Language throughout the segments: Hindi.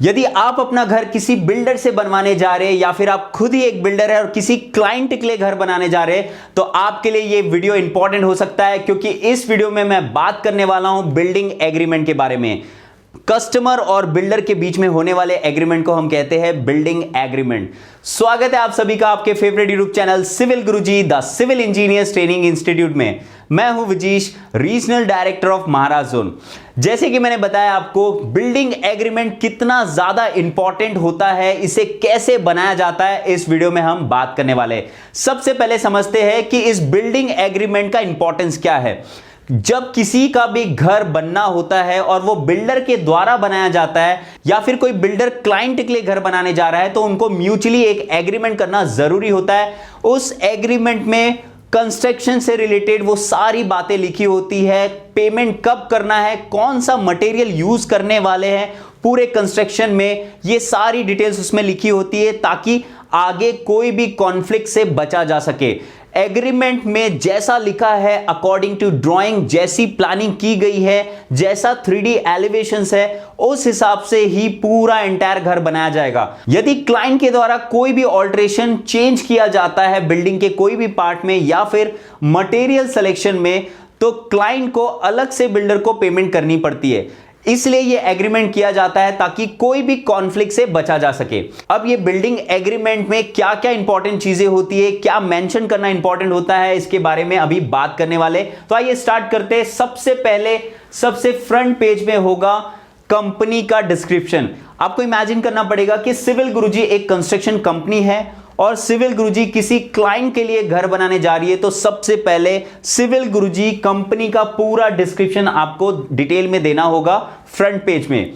यदि आप अपना घर किसी बिल्डर से बनवाने जा रहे हैं या फिर आप खुद ही एक बिल्डर है और किसी क्लाइंट के लिए घर बनाने जा रहे हैं तो आपके लिए यह वीडियो इंपॉर्टेंट हो सकता है, क्योंकि इस वीडियो में मैं बात करने वाला हूं बिल्डिंग एग्रीमेंट के बारे में। कस्टमर और बिल्डर के बीच में होने वाले एग्रीमेंट को हम कहते हैं बिल्डिंग एग्रीमेंट। स्वागत है आप सभी का आपके favourite YouTube channel civil Guruji the civil engineers training institute में। मैं हूं विजीश, रीजनल डायरेक्टर ऑफ महाराज जोन। जैसे कि मैंने बताया आपको, बिल्डिंग एग्रीमेंट कितना ज्यादा इंपॉर्टेंट होता है, इसे कैसे बनाया जाता है, इस वीडियो में हम बात करने वाले हैं। सबसे पहले समझते हैं कि इस बिल्डिंग एग्रीमेंट का इंपॉर्टेंस क्या है। जब किसी का भी घर बनना होता है और वो बिल्डर के द्वारा बनाया जाता है या फिर कोई बिल्डर क्लाइंट के लिए घर बनाने जा रहा है तो उनको म्यूचुअली एक एग्रीमेंट करना जरूरी होता है। उस एग्रीमेंट में कंस्ट्रक्शन से रिलेटेड वो सारी बातें लिखी होती है, पेमेंट कब करना है, कौन सा मटेरियल यूज करने वाले हैं पूरे कंस्ट्रक्शन में, ये सारी डिटेल्स उसमें लिखी होती है ताकि आगे कोई भी कॉन्फ्लिक्ट से बचा जा सके। एग्रीमेंट में जैसा लिखा है अकॉर्डिंग टू ड्राइंग, जैसी प्लानिंग की गई है, जैसा 3D एलिवेशंस है, उस हिसाब से ही पूरा एंटायर घर बनाया जाएगा। यदि क्लाइंट के द्वारा कोई भी ऑल्टरेशन चेंज किया जाता है बिल्डिंग के कोई भी पार्ट में या फिर मटेरियल सिलेक्शन में, तो क्लाइंट को अलग से बिल्डर को पेमेंट करनी पड़ती है। इसलिए यह एग्रीमेंट किया जाता है ताकि कोई भी कॉन्फ्लिक्ट से बचा जा सके। अब ये बिल्डिंग एग्रीमेंट में क्या क्या इंपॉर्टेंट चीजें होती है, क्या मेंशन करना इंपॉर्टेंट होता है, इसके बारे में अभी बात करने वाले। तो आइए स्टार्ट करते हैं। सबसे पहले सबसे फ्रंट पेज में होगा कंपनी का डिस्क्रिप्शन। आपको इमेजिन करना पड़ेगा कि सिविल गुरुजी एक कंस्ट्रक्शन कंपनी है और सिविल गुरुजी किसी क्लाइंट के लिए घर बनाने जा रही है, तो सबसे पहले सिविल गुरुजी कंपनी का पूरा डिस्क्रिप्शन आपको डिटेल में देना होगा फ्रंट पेज में।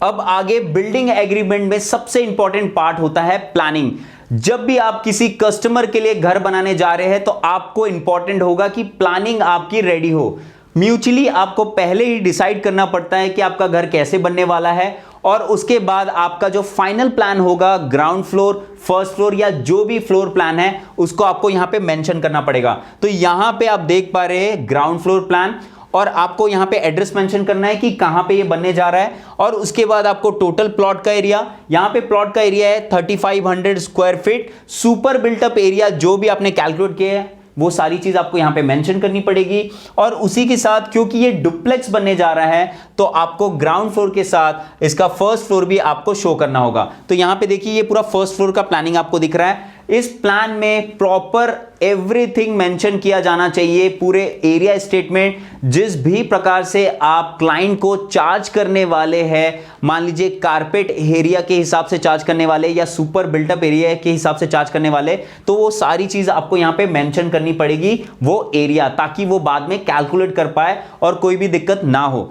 अब आगे बिल्डिंग एग्रीमेंट में सबसे इंपॉर्टेंट पार्ट होता है प्लानिंग। जब भी आप किसी कस्टमर के लिए घर बनाने जा रहे हैं तो आपको इंपॉर्टेंट होगा कि प्लानिंग आपकी रेडी हो। म्यूचुअली आपको पहले ही डिसाइड करना पड़ता है कि आपका घर कैसे बनने वाला है और उसके बाद आपका जो फाइनल प्लान होगा, ग्राउंड फ्लोर, फर्स्ट फ्लोर या जो भी फ्लोर प्लान है, उसको आपको यहां पे मेंशन करना पड़ेगा। तो यहां पे आप देख पा रहे हैं ग्राउंड फ्लोर प्लान और आपको यहां पे एड्रेस मेंशन करना है कि कहां पे ये बनने जा रहा है। और उसके बाद आपको टोटल प्लॉट का एरिया, यहां पे प्लॉट का एरिया है 3500 square feet. Super built up area जो भी आपने कैलकुलेट किया है वो सारी चीज आपको यहां पे मेंशन करनी पड़ेगी। और उसी के साथ क्योंकि ये डुप्लेक्स बनने जा रहा है तो आपको ग्राउंड फ्लोर के साथ इसका फर्स्ट फ्लोर भी आपको शो करना होगा। तो यहां पे देखिए ये पूरा फर्स्ट फ्लोर का प्लानिंग आपको दिख रहा है। इस प्लान में प्रॉपर एवरीथिंग मेंशन किया जाना चाहिए, पूरे एरिया स्टेटमेंट, जिस भी प्रकार से आप क्लाइंट को चार्ज करने वाले हैं, मान लीजिए कारपेट एरिया के हिसाब से चार्ज करने वाले या सुपर बिल्टअप एरिया के हिसाब से चार्ज करने वाले, तो वो सारी चीज आपको यहां पे मेंशन करनी पड़ेगी वो एरिया, ताकि वो बाद में कैलकुलेट कर पाए और कोई भी दिक्कत ना हो।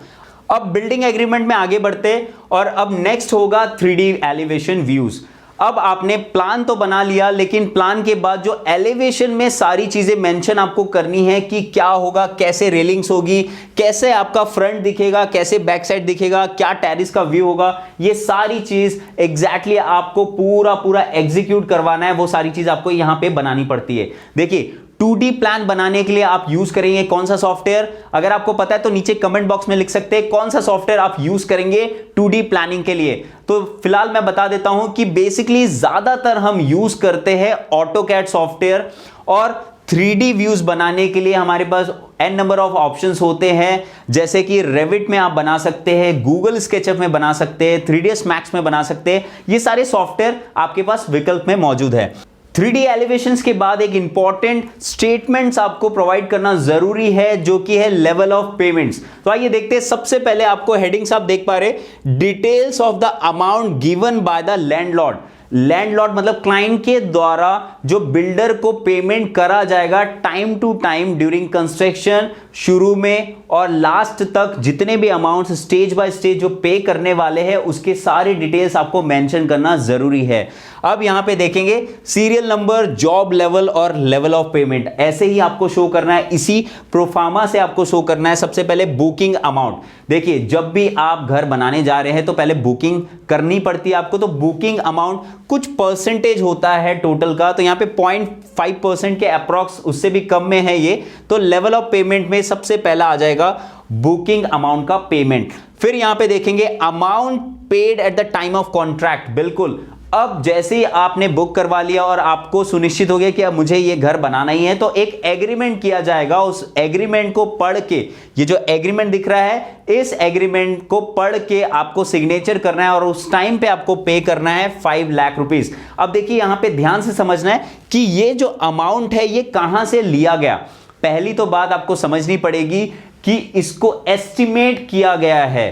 अब बिल्डिंग एग्रीमेंट में आगे बढ़ते और अब नेक्स्ट होगा 3D एलिवेशन व्यूज। अब आपने प्लान तो बना लिया, लेकिन प्लान के बाद जो एलिवेशन में सारी चीजें मेंशन आपको करनी है कि क्या होगा, कैसे रेलिंग्स होगी, कैसे आपका फ्रंट दिखेगा, कैसे बैक साइड दिखेगा, क्या टेरेस का व्यू होगा, ये सारी चीज एग्जैक्टली आपको पूरा एग्जीक्यूट करवाना है। वो सारी चीज आपको यहां पे बनानी पड़ती है। देखिए 2D प्लान बनाने के लिए आप यूज करेंगे कौन सा सॉफ्टवेयर, अगर आपको पता है तो नीचे कमेंट बॉक्स में लिख सकते हैं कौन सा सॉफ्टवेयर आप यूज करेंगे 2D प्लानिंग के लिए। तो फिलहाल मैं बता देता हूं कि बेसिकली ज्यादातर हम यूज करते हैं ऑटोकैड सॉफ्टवेयर, और 3D व्यूज बनाने के लिए हमारे पास n नंबर ऑफ ऑप्शंस होते हैं, जैसे कि रेविट में आप बना सकते हैं, गूगल स्केचअप में बना सकते हैं, 3ds मैक्स में बना सकते हैं। ये सारे सॉफ्टवेयर आपके पास विकल्प में मौजूद है। 3D एलिवेशंस के बाद एक इंपॉर्टेंट स्टेटमेंट्स आपको प्रोवाइड करना जरूरी है, जो कि है लेवल ऑफ पेमेंट्स। तो आइए देखते हैं। सबसे पहले आपको हेडिंग्स आप देख पा रहे, details of the amount given by the landlord. Landlord मतलब क्लाइंट के द्वारा जो बिल्डर को पेमेंट करा जाएगा time to time during construction, शुरू में और लास्ट तक, जितने भी अमाउंट्स स्टेज बाय स्टेज जो पे करने वाले हैं उसके सारे डिटेल्स आपको मेंशन करना जरूरी है। अब यहां पे देखेंगे सीरियल नंबर, जॉब लेवल और लेवल ऑफ पेमेंट, ऐसे ही आपको शो करना है। इसी प्रोफार्मा से आपको शो करना है। सबसे पहले बुकिंग अमाउंट। देखिए जब भी आप घर बनाने जा रहे हैं तो पहले बुकिंग करनी पड़ती है आपको, तो बुकिंग अमाउंट कुछ परसेंटेज होता है टोटल का, तो यहां पे 0.5% के अप्रॉक्स, उससे भी कम में है ये। तो लेवल ऑफ पेमेंट में सबसे पहला आ जाएगा बुकिंग अमाउंट का पेमेंट। फिर यहां पे देखेंगे amount paid at the time of contract. बिल्कुल, अब जैसे ही आपने बुक करवा लिया और आपको सुनिश्चित हो गया कि अब मुझे ये घर बनाना ही है, तो एक एग्रीमेंट किया जाएगा। उस एग्रीमेंट को पढ़ के, ये जो एग्रीमेंट दिख रहा है, इस एग्रीमेंट को पढ़ के आपको सिग्नेचर करना है और उस टाइम पे आपको पे करना है 5 लाख रुपीस। अब देखिए यहां पे ध्यान से समझना है कि ये जो अमाउंट है ये कहां से लिया गया। पहली तो बात आपको समझनी पड़ेगी कि इसको एस्टिमेट किया गया है।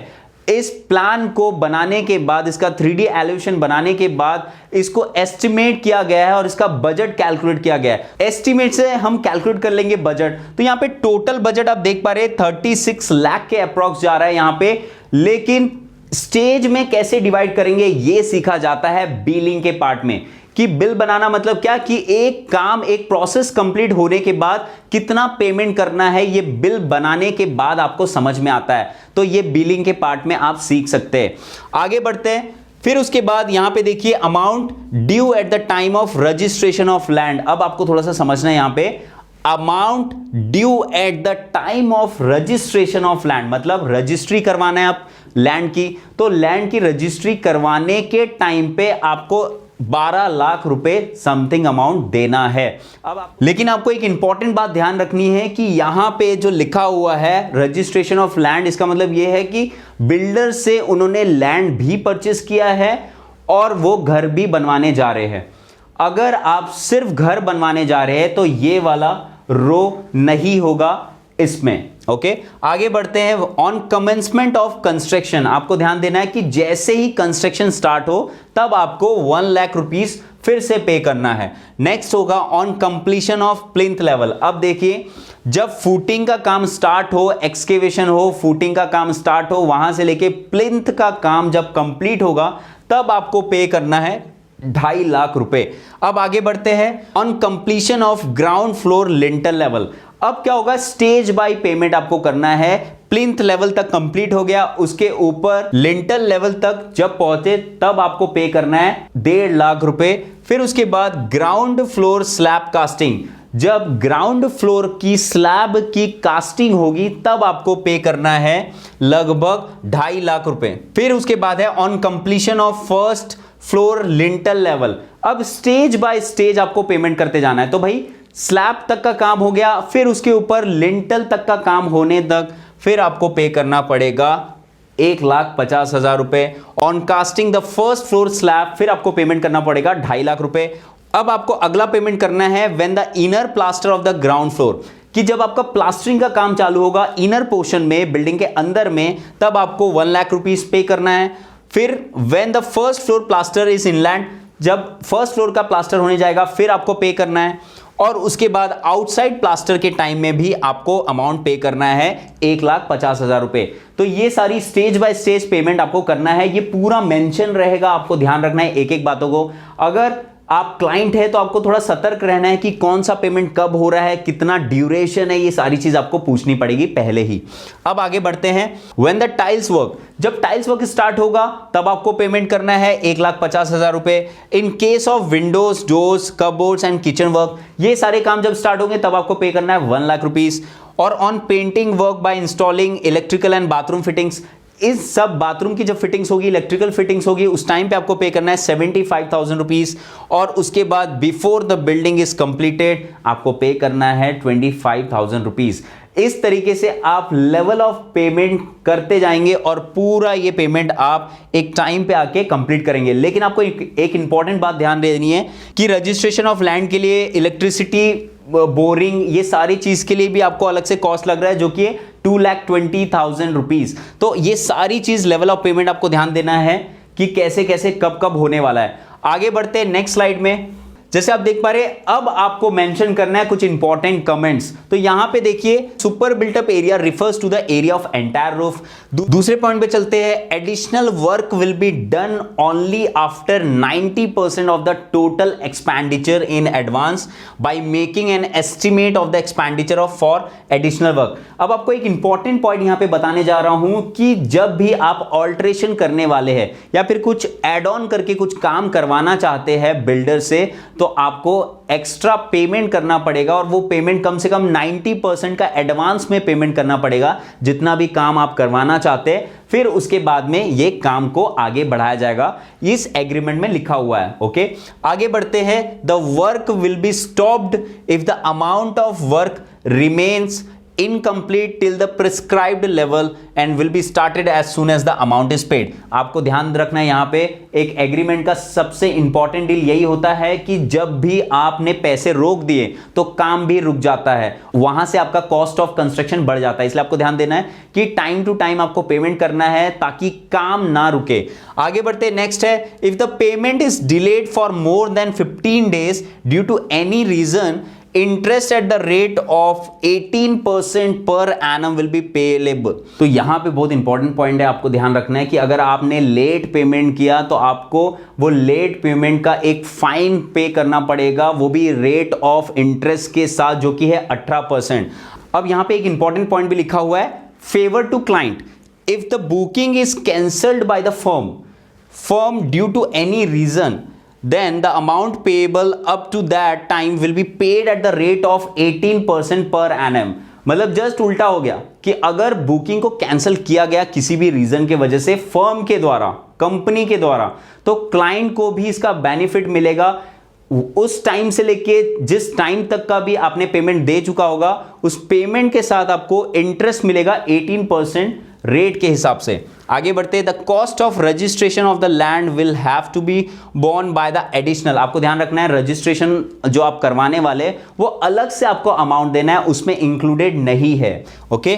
इस प्लान को बनाने के बाद, इसका 3D एलिवेशन बनाने के बाद इसको एस्टिमेट किया गया है और इसका बजट कैलकुलेट किया गया है। एस्टिमेट से हम कैलकुलेट कर लेंगे बजट। तो यहां पे टोटल बजट आप देख पा रहे हैं 36 लाख के अप्रॉक्स जा रहा है यहां पे। लेकिन स्टेज में कैसे डिवाइड करेंगे ये सीखा जाता है बिलिंग के पार्ट में, कि बिल बनाना मतलब क्या, कि एक काम, एक प्रोसेस कंप्लीट होने के बाद कितना पेमेंट करना है, ये बिल बनाने के बाद आपको समझ में आता है। तो ये बिलिंग के पार्ट में आप सीख सकते हैं। आगे बढ़ते हैं। फिर उसके बाद यहां पे देखिए amount due at the time of registration of land. अब आपको थोड़ा सा समझना है यहां पे, amount due at the time of registration of land, मतलब रजिस्ट्री करवाना है आप लैंड की, तो लैंड की रजिस्ट्री करवाने के टाइम पे आपको 12 लाख रुपए समथिंग अमाउंट देना है। लेकिन आपको एक इंपॉर्टेंट बात ध्यान रखनी है कि यहां पे जो लिखा हुआ है रजिस्ट्रेशन ऑफ लैंड, इसका मतलब यह है कि बिल्डर से उन्होंने लैंड भी परचेस किया है और वो घर भी बनवाने जा रहे हैं। अगर आप सिर्फ घर बनवाने जा रहे हैं तो ये वाला रो नहीं होगा इसमें। ओके, आगे बढ़ते हैं। ऑन कमेंसमेंट ऑफ कंस्ट्रक्शन, आपको ध्यान देना है कि जैसे ही कंस्ट्रक्शन स्टार्ट हो तब आपको 1 लाख रुपीस फिर से पे करना है। नेक्स्ट होगा on completion of plinth level. अब देखिए, जब फुटिंग का काम स्टार्ट हो, एक्सकेवेशन हो, फुटिंग का काम स्टार्ट हो, वहां से लेके प्लिंथ का काम जब कंप्लीट होगा तब आपको पे करना है 2.5 लाख रुपए। अब आगे बढ़ते हैं। On completion of ground floor lintel level, अब क्या होगा, स्टेज बाय पेमेंट आपको करना है। प्लिंथ लेवल तक कंप्लीट हो गया, उसके ऊपर लिंटल लेवल तक जब पहुंचे तब आपको पे करना है 1.5 लाख रुपए। फिर उसके बाद ग्राउंड फ्लोर स्लैब कास्टिंग, जब ग्राउंड फ्लोर की स्लैब की कास्टिंग होगी तब आपको पे करना है लगभग 2.5 लाख रुपए। फिर उसके बाद है on completion of first floor lintel level. अब स्टेज बाय स्टेज आपको पेमेंट करते जाना है। तो भाई स्लैब तक का काम हो गया, फिर उसके ऊपर लिंटल तक का काम होने तक फिर आपको पे करना पड़ेगा 1,50,000 रुपए। On casting the first floor slab फिर आपको पेमेंट करना पड़ेगा 2.5 लाख रुपए। अब आपको अगला पेमेंट करना है when the inner plaster of the ground floor, कि जब आपका प्लास्टरिंग का काम चालू होगा इनर पोर्शन में, बिल्डिंग के अंदर में, तब आपको 1 लाख रुपीस पे करना है। फिर when the first floor plaster is inland, जब फर्स्ट फ्लोर का प्लास्टर होने जाएगा फिर आपको पे करना है। और उसके बाद आउटसाइड प्लास्टर के टाइम में भी आपको अमाउंट पे करना है 1,50,000 रुपए। तो ये सारी स्टेज बाय स्टेज पेमेंट आपको करना है। ये पूरा मेंशन रहेगा, आपको ध्यान रखना है एक एक बातों को। अगर आप क्लाइंट है तो आपको थोड़ा सतर्क रहना है कि कौन सा पेमेंट कब हो रहा है, कितना ड्यूरेशन है, ये सारी चीज आपको पूछनी पड़ेगी पहले ही। अब आगे बढ़ते हैं। व्हेन द टाइल्स वर्क, जब टाइल्स वर्क स्टार्ट होगा तब आपको पेमेंट करना है 1,50,000 रुपए। In case of Windows, doors, cupboards and kitchen work, ये सारे काम जब स्टार्ट होंगे तब आपको पे करना है 1 लाख रुपीस। और on painting work by installing electrical and bathroom fittings, इस सब बाथरूम की जब फिटिंग्स होगी, इलेक्ट्रिकल फिटिंग्स होगी, उस टाइम पे आपको पे करना है 75,000 रुपीस। और उसके बाद before the building is completed आपको पे करना है 25,000 रुपीस। इस तरीके से आप लेवल ऑफ पेमेंट करते जाएंगे और पूरा ये पेमेंट आप एक टाइम पे आके कंप्लीट करेंगे। लेकिन आपको एक इंपॉर्टेंट बात ध्यान देनी है कि रजिस्ट्रेशन ऑफ लैंड के लिए इलेक्ट्रिसिटी, बोरिंग, ये सारी चीज के लिए भी आपको अलग से कॉस्ट लग रहा है, जो कि 2,20,000 रुपीज। तो ये सारी चीज लेवल ऑफ पेमेंट आपको ध्यान देना है कि कैसे कैसे कब कब होने वाला है। आगे बढ़ते हैं नेक्स्ट स्लाइड में। जैसे आप देख पा रहे हैं, अब आपको मेंशन करना है कुछ इंपॉर्टेंट कमेंट्स। तो यहां पे देखिए, super built up area refers to the area of entire roof. दूसरे पॉइंट पे चलते हैं। Additional work will be done only after 90% of the total expenditure in advance by making an estimate of the expenditure of for additional work. अब आपको एक इंपॉर्टेंट पॉइंट यहां पे बताने जा रहा हूं कि जब भी आप ऑल्ट्रेशन करने वाले हैं या फिर कुछ एड ऑन करके कुछ काम करवाना चाहते हैं बिल्डर से, तो आपको एक्स्ट्रा पेमेंट करना पड़ेगा और वो पेमेंट कम से कम 90% का एडवांस में पेमेंट करना पड़ेगा, जितना भी काम आप करवाना चाहते हैं। फिर उसके बाद में ये काम को आगे बढ़ाया जाएगा, इस एग्रीमेंट में लिखा हुआ है। ओके, आगे बढ़ते हैं। The work will be stopped if the amount of work remains incomplete till the prescribed level and will be started as soon as the amount is paid। आपको ध्यान रखना है यहां पे एक एग्रीमेंट का सबसे इंपॉर्टेंट डील यही होता है कि जब भी आपने पैसे रोक दिए तो काम भी रुक जाता है, वहां से आपका कॉस्ट ऑफ कंस्ट्रक्शन बढ़ जाता है। इसलिए आपको ध्यान देना है कि टाइम टू टाइम आपको पेमेंट करना है ताकि काम ना रुके। आगे बढ़ते, नेक्स्ट है, if the payment is delayed for more than 15 days due to any reason, interest at the rate of 18% per annum will be bailable. तो यहां पे बहुत इंपॉर्टेंट पॉइंट है, आपको ध्यान रखना है कि अगर आपने लेट पेमेंट किया तो आपको वो लेट पेमेंट का एक फाइन पे करना पड़ेगा, वो भी रेट ऑफ इंटरेस्ट के साथ, जो कि है 18%। अब यहां पे एक इंपॉर्टेंट पॉइंट भी लिखा हुआ है, favour to client if the booking is cancelled by the firm due to any reason, then the amount payable up to that time will be paid at the rate of 18% per annum। मतलब जस्ट उल्टा हो गया कि अगर बुकिंग को कैंसिल किया गया किसी भी रीजन के वजह से फर्म के द्वारा, कंपनी के द्वारा, तो क्लाइंट को भी इसका बेनिफिट मिलेगा। उस टाइम से लेके जिस टाइम तक का भी आपने पेमेंट दे चुका होगा, उस पेमेंट के साथ आपको इंटरेस्ट मिलेगा 18% रेट के हिसाब से। आगे बढ़ते, the cost of registration of the land will have to be borne by the additional. आपको ध्यान रखना है, रजिस्ट्रेशन जो आप करवाने वाले वो अलग से आपको अमाउंट देना है, उसमें इंक्लूडेड नहीं है। Okay,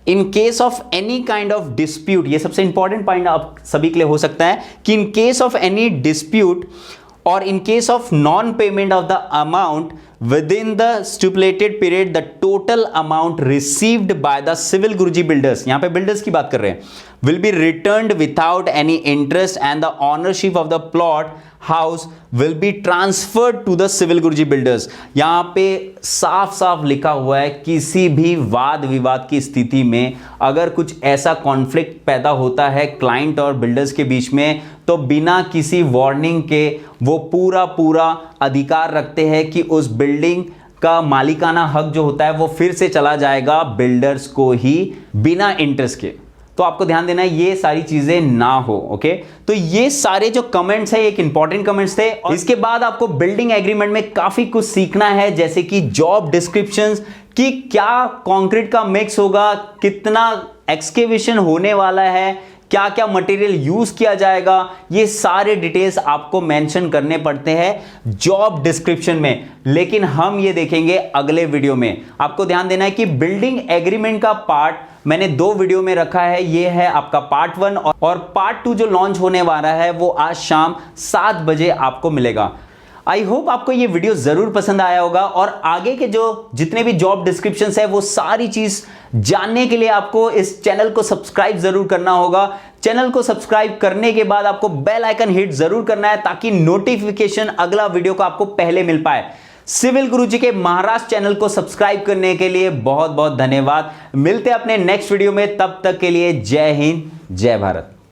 in case of any kind of dispute, ये सबसे इंपॉर्टेंट पॉइंट आप सभी के लिए हो सकता है कि in case of any dispute or in case of non-payment of the amount within the stipulated period, the total amount received by the civil Guruji builders, यहाँ पे builders की बात कर रहे हैं, will be returned without any interest and the ownership of the plot house will be transferred to the civil Guruji builders। यहाँ पे साफ साफ लिखा हुआ है, किसी भी वाद विवाद की स्थिति में अगर कुछ ऐसा कॉन्फ्लिक्ट पैदा होता है क्लाइंट और बिल्डर्स के बीच में, तो बिना किसी वार्निंग के वो पूरा अधिकार रखते हैं कि उस बिल्डिंग का मालिकाना हक जो होता है वो फिर से चला जाएगा बिल्डर्स को ही, बिना इंटरेस्ट के। तो आपको ध्यान देना है ये सारी चीजें ना हो। ओके, तो ये सारे जो कमेंट्स है एक इंपॉर्टेंट कमेंट्स थे। और इसके बाद आपको बिल्डिंग एग्रीमेंट में काफी कुछ सीखना है, जैसे कि जॉब डिस्क्रिप्शंस, कि क्या कंक्रीट का मिक्स होगा, कितना एक्सकेवेशन होने वाला है, क्या क्या मटेरियल यूज किया जाएगा, ये सारे डिटेल्स आपको मेंशन करने पड़ते हैं जॉब डिस्क्रिप्शन में। लेकिन हम ये देखेंगे अगले वीडियो में। आपको ध्यान देना है कि बिल्डिंग एग्रीमेंट का पार्ट मैंने 2 वीडियो में रखा है, ये है आपका पार्ट 1 और पार्ट 2 जो लॉन्च होने वाला है वो आज शाम 7 बजे आपको मिलेगा। आई होप आपको ये वीडियो जरूर पसंद आया होगा और आगे के जो जितने भी जॉब डिस्क्रिप्शंस है वो सारी चीज जानने के लिए आपको इस चैनल को सब्सक्राइब जरूर करना होगा। चैनल को सब्सक्राइब करने के बाद आपको बेल आइकन हिट जरूर करना है ताकि नोटिफिकेशन अगला वीडियो को आपको पहले मिल पाए। सिविल गुरुजी के महाराष्ट्र चैनल को सब्सक्राइब करने के लिए बहुत बहुत धन्यवाद। मिलते हैं अपने नेक्स्ट वीडियो में, तब तक के लिए जय हिंद, जय भारत।